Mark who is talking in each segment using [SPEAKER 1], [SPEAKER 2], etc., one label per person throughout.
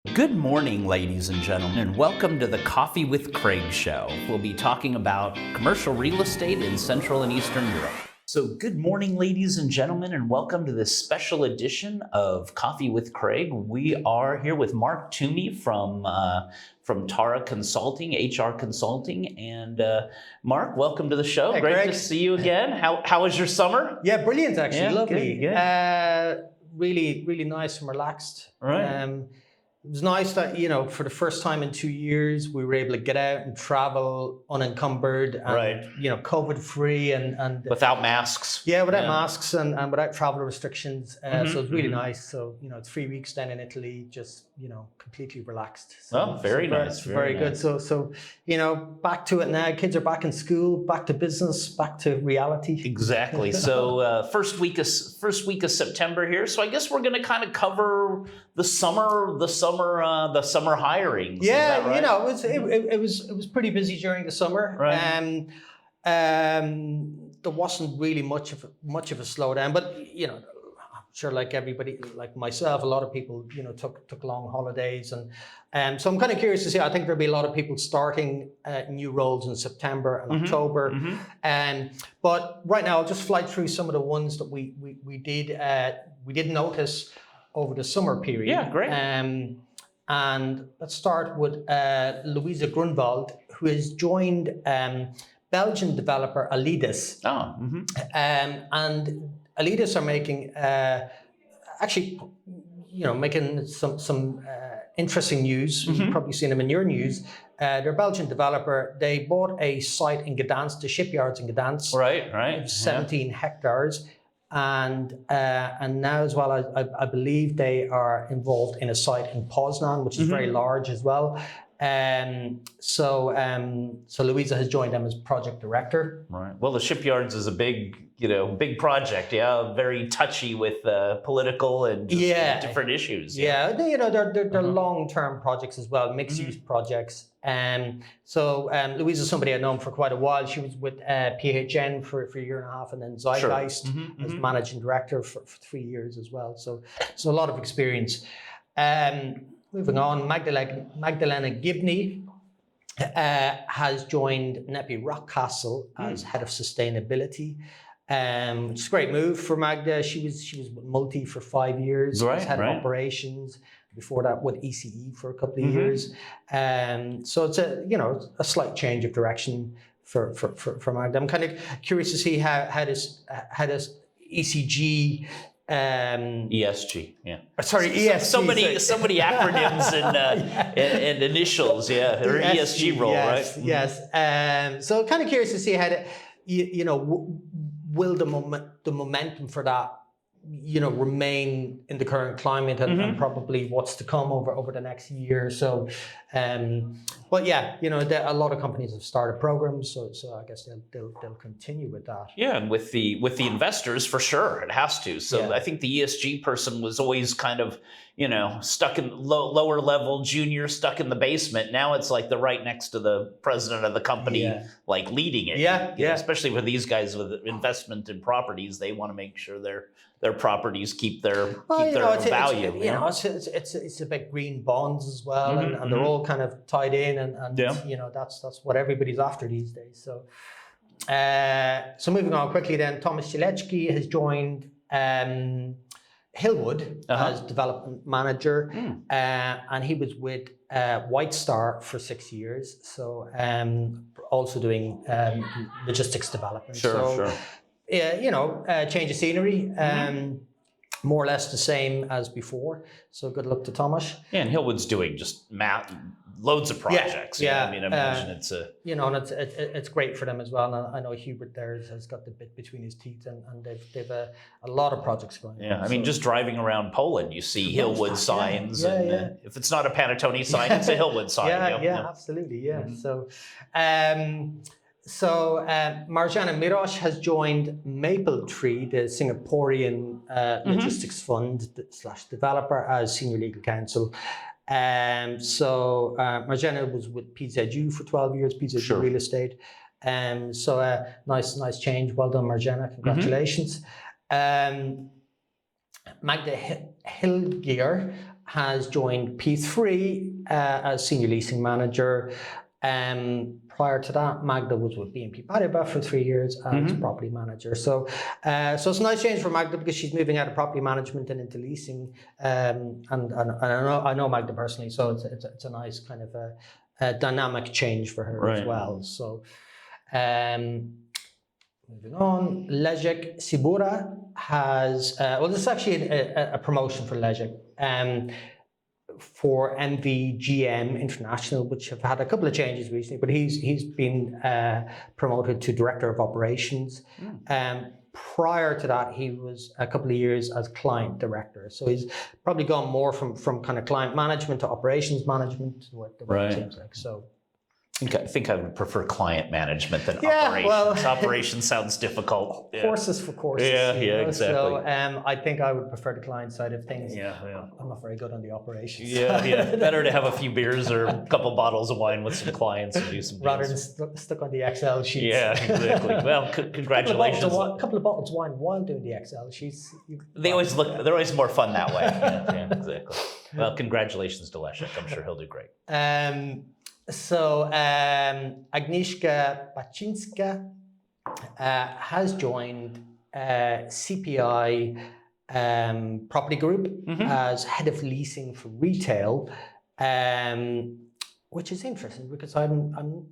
[SPEAKER 1] Good morning, ladies and gentlemen, and welcome to the Coffee with Craig show. We'll be talking about commercial real estate in Central and Eastern Europe. So good morning, ladies and gentlemen, and welcome to this special edition of Coffee with Craig. We are here with Mark Twomey from Tara Consulting, HR Consulting. And Mark, welcome to the show.
[SPEAKER 2] Hey,
[SPEAKER 1] Great
[SPEAKER 2] Craig.
[SPEAKER 1] to see you again. How was your summer?
[SPEAKER 2] Yeah, brilliant actually,
[SPEAKER 1] Yeah,
[SPEAKER 2] lovely.
[SPEAKER 1] good.
[SPEAKER 2] Really nice and relaxed.
[SPEAKER 1] Right.
[SPEAKER 2] It was nice that, for the first time in 2 years, we were able to get out and travel unencumbered and,
[SPEAKER 1] Right.
[SPEAKER 2] COVID free and
[SPEAKER 1] Without masks.
[SPEAKER 2] yeah, without masks and without travel restrictions. So it's really
[SPEAKER 1] mhm.
[SPEAKER 2] nice. So, it's 3 weeks down in Italy, just, completely relaxed. So,
[SPEAKER 1] Oh, very nice.
[SPEAKER 2] Very good.
[SPEAKER 1] nice.
[SPEAKER 2] So, back to it now. Kids are back in school, back to business, back to reality.
[SPEAKER 1] Exactly. So first week of September here. So I guess we're going to kind of cover the summer hirings.
[SPEAKER 2] Yeah,
[SPEAKER 1] Is that right?
[SPEAKER 2] it was pretty busy during the summer.
[SPEAKER 1] Right.
[SPEAKER 2] There wasn't really much of a slowdown, but I'm sure like everybody, like myself, a lot of people took long holidays, and so I'm kind of curious to see. I think there'll be a lot of people starting new roles in September and October. But right now, I'll just fly through some of the ones that we did notice over the summer period.
[SPEAKER 1] Yeah, great.
[SPEAKER 2] And let's start with Louisa Grunwald, who has joined Belgian developer Alidis.
[SPEAKER 1] Oh.
[SPEAKER 2] And Alidis are making making some interesting news. You've probably seen them in your news. They're a Belgian developer. They bought a site in Gdansk, the shipyards in Gdansk.
[SPEAKER 1] Right.
[SPEAKER 2] 17 hectares. And now as well, I believe they are involved in a site in Poznan, which is very large as well. So Louisa has joined them as project director.
[SPEAKER 1] Right. Well, the shipyards is a big project. Yeah, very touchy with political and just different issues.
[SPEAKER 2] Yeah, they're long-term projects as well, mixed-use projects. So Louisa is somebody I've known for quite a while. She was with PHN for a year and a half, and then Zeitgeist as managing director for 3 years as well. So a lot of experience. Moving on, Magdalena Gibney has joined Nepi Rockcastle as head of sustainability. Which is a great move for Magda. She was with Multi for 5 years.
[SPEAKER 1] Right,
[SPEAKER 2] as head of operations. Before that, with ECE for a couple of years. So it's a slight change of direction for Magda. I'm kind of curious to see how does ECG.
[SPEAKER 1] ESG, yeah.
[SPEAKER 2] Sorry, ESG.
[SPEAKER 1] So many acronyms and initials, yeah. Or ESG role,
[SPEAKER 2] yes,
[SPEAKER 1] right?
[SPEAKER 2] Yes. So kind of curious to see how will the momentum for that remain in the current climate and probably what's to come over the next year or so. But yeah, a lot of companies have started programs, so I guess they'll continue with that.
[SPEAKER 1] Yeah, and with the investors for sure, it has to. So I think the ESG person was always kind of stuck in lower level, junior, stuck in the basement. Now it's like they're right next to the president of the company, like leading it.
[SPEAKER 2] Yeah.
[SPEAKER 1] Especially for these guys with investment in properties, they want to make sure their properties keep their value.
[SPEAKER 2] It's about green bonds as well, and they're all kind of tied in, and that's what everybody's after these days. So moving on quickly, then Thomas Silecki has joined Hillwood as development manager, and he was with White Star for 6 years. So also doing logistics development.
[SPEAKER 1] Sure.
[SPEAKER 2] Change of scenery, more or less the same as before. So good luck to Thomas.
[SPEAKER 1] Yeah, and Hillwood's doing just loads of projects.
[SPEAKER 2] Yeah.
[SPEAKER 1] I imagine it's a...
[SPEAKER 2] and it's greit for them as well. And I know Hubert there has got the bit between his teeth, and they've a lot of projects going on.
[SPEAKER 1] Yeah, just driving around Poland, you see Hillwood signs. If it's not a Panattoni sign, it's a Hillwood sign.
[SPEAKER 2] Absolutely, yeah. So Marjana Mirosh has joined Mapletree, the Singaporean logistics fund / developer, as senior legal counsel. So Marjana was with PZU for 12 years, PZU Real Estate. So nice change. Well done, Marjana. Congratulations. Magda Hilgier has joined P3 as senior leasing manager. Prior to that, Magda was with BNP Paribas for 3 years as property manager. So it's a nice change for Magda because she's moving out of property management and into leasing. And I know Magda personally, so it's a nice kind of a dynamic change for her as well. So moving on, Leszek Sibura has, this is actually a promotion for Leszek. For MVGM International, which have had a couple of changes recently, but he's been promoted to Director of Operations. Prior to that, he was a couple of years as Client Director. So he's probably gone more from kind of client management to operations management, what it seems like. So
[SPEAKER 1] I think I would prefer client management than operations. Well, operations sounds difficult.
[SPEAKER 2] Horses for courses.
[SPEAKER 1] Yeah, exactly.
[SPEAKER 2] So I think I would prefer the client side of things. I'm not very good on the operations.
[SPEAKER 1] Better to have a few beers or a couple bottles of wine with some clients and do some
[SPEAKER 2] rather than stuck on the Excel sheets.
[SPEAKER 1] Yeah, exactly. Well, congratulations.
[SPEAKER 2] A couple of bottles of wine while doing the Excel sheets.
[SPEAKER 1] They're always more fun that way. Yeah, exactly. Well, congratulations to Leszek. I'm sure he'll do great.
[SPEAKER 2] So Agnieszka Paczynska has joined CPI Property Group as head of leasing for retail, which is interesting because I'm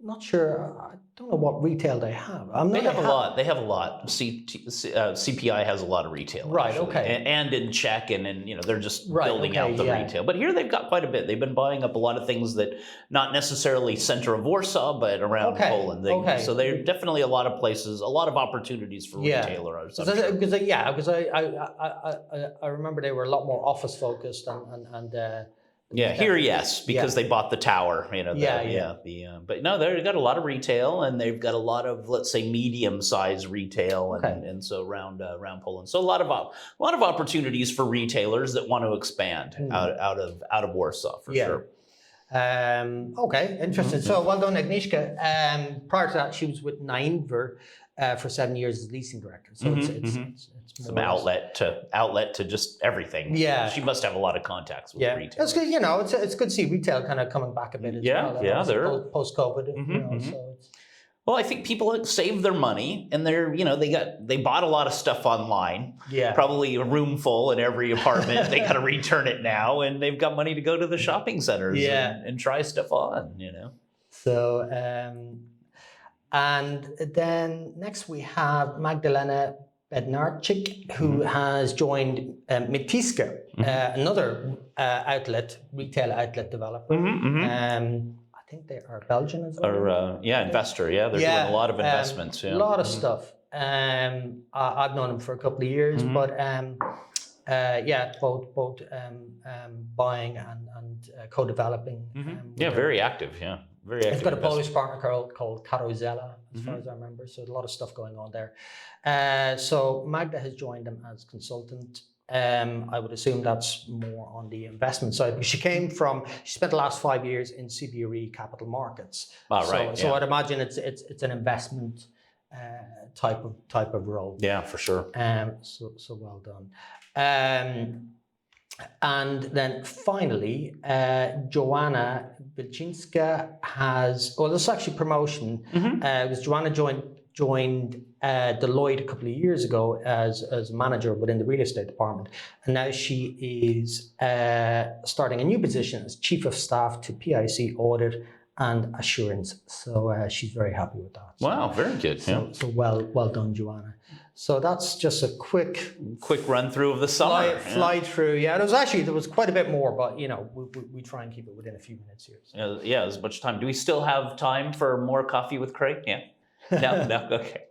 [SPEAKER 2] not sure. I don't know what retail they have.
[SPEAKER 1] They have a lot. They have a lot. CPI has a lot of retail.
[SPEAKER 2] Right.
[SPEAKER 1] Actually.
[SPEAKER 2] Okay.
[SPEAKER 1] And in Czech, and they're just building out the retail. But here they've got quite a bit. They've been buying up a lot of things that not necessarily center of Warsaw, but around Poland. So there are definitely a lot of places, a lot of opportunities for retailers.
[SPEAKER 2] Because I remember they were a lot more office focused and.
[SPEAKER 1] Here, yes, because they bought the tower, but no, they've got a lot of retail, and they've got a lot of, let's say, medium-sized retail, and so around Poland. So a lot of opportunities for retailers that want to expand out of Warsaw for sure.
[SPEAKER 2] Okay, interesting. So well done, Agnieszka. Prior to that, she was with Nainver for 7 years as leasing director. So it's
[SPEAKER 1] some outlet to just everything.
[SPEAKER 2] Yeah,
[SPEAKER 1] she must have a lot of contacts with retail.
[SPEAKER 2] That's good. It's good to see retail kind of coming back a bit as well.
[SPEAKER 1] They're
[SPEAKER 2] post-COVID. So it's...
[SPEAKER 1] Well, I think people save their money, and they bought a lot of stuff online.
[SPEAKER 2] Yeah,
[SPEAKER 1] probably a room full in every apartment. They got to return it now, and they've got money to go to the shopping centers and try stuff on.
[SPEAKER 2] So. And then next we have Magdalena Bednarczyk, who has joined Metiska, another retail outlet developer. I think they are Belgian as well.
[SPEAKER 1] Investor. Yeah, they're doing a lot of investments.
[SPEAKER 2] A lot of stuff. I've known them for a couple of years, but both buying and co-developing.
[SPEAKER 1] Very active. Yeah. Very active.
[SPEAKER 2] They've got a Polish partner called Karuzela, as far as I remember. So a lot of stuff going on there. So Magda has joined them as consultant. I would assume that's more on the investment side because she spent the last 5 years in CBRE capital markets. So I'd imagine it's an investment type of role.
[SPEAKER 1] Yeah, for sure.
[SPEAKER 2] So well done. And then finally, Joanna Wilczynska has, this is actually promotion, because Joanna joined Deloitte a couple of years ago as manager within the real estate department. And now she is starting a new position as chief of staff to PIC audit and assurance. So she's very happy with that.
[SPEAKER 1] Wow, very good.
[SPEAKER 2] So well done, Joanna. So that's just a quick
[SPEAKER 1] run through of the summer.
[SPEAKER 2] Fly through. Yeah, there was quite a bit more, but we try and keep it within a few minutes here. So.
[SPEAKER 1] As much time. Do we still have time for more coffee with Craig? Yeah. No. Okay.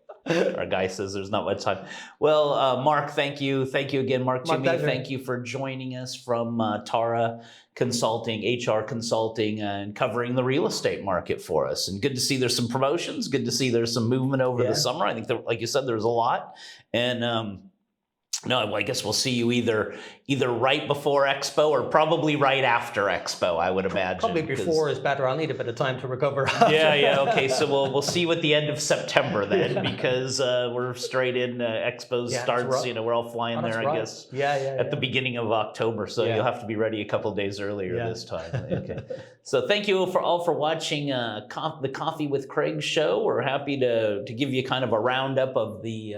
[SPEAKER 1] Our guy says there's not much time. Well, Mark, thank you again, Mark Twomey. Thank you for joining us from Tara Consulting, HR Consulting, and covering the real estate market for us. And good to see there's some promotions. Good to see there's some movement over the summer. I think, like you said, there's a lot. And I guess we'll see you either either right before Expo or probably right after Expo, I would imagine.
[SPEAKER 2] Probably before is better. I'll need a bit of time to recover.
[SPEAKER 1] Yeah, okay. So we'll see you at the end of September then, because we're straight in. Expo starts.
[SPEAKER 2] Right.
[SPEAKER 1] We're all flying there, I guess. At the beginning of October, so you'll have to be ready a couple days earlier this time. Okay. So thank you all for watching the Coffee with Craig show. We're happy to give you kind of a roundup of the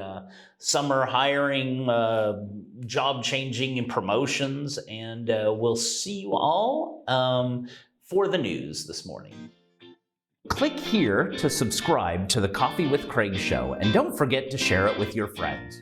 [SPEAKER 1] summer hiring, job changing and promotions, and we'll see you all for the news this morning. Click here to subscribe to the Coffee with Craig show, and don't forget to share it with your friends.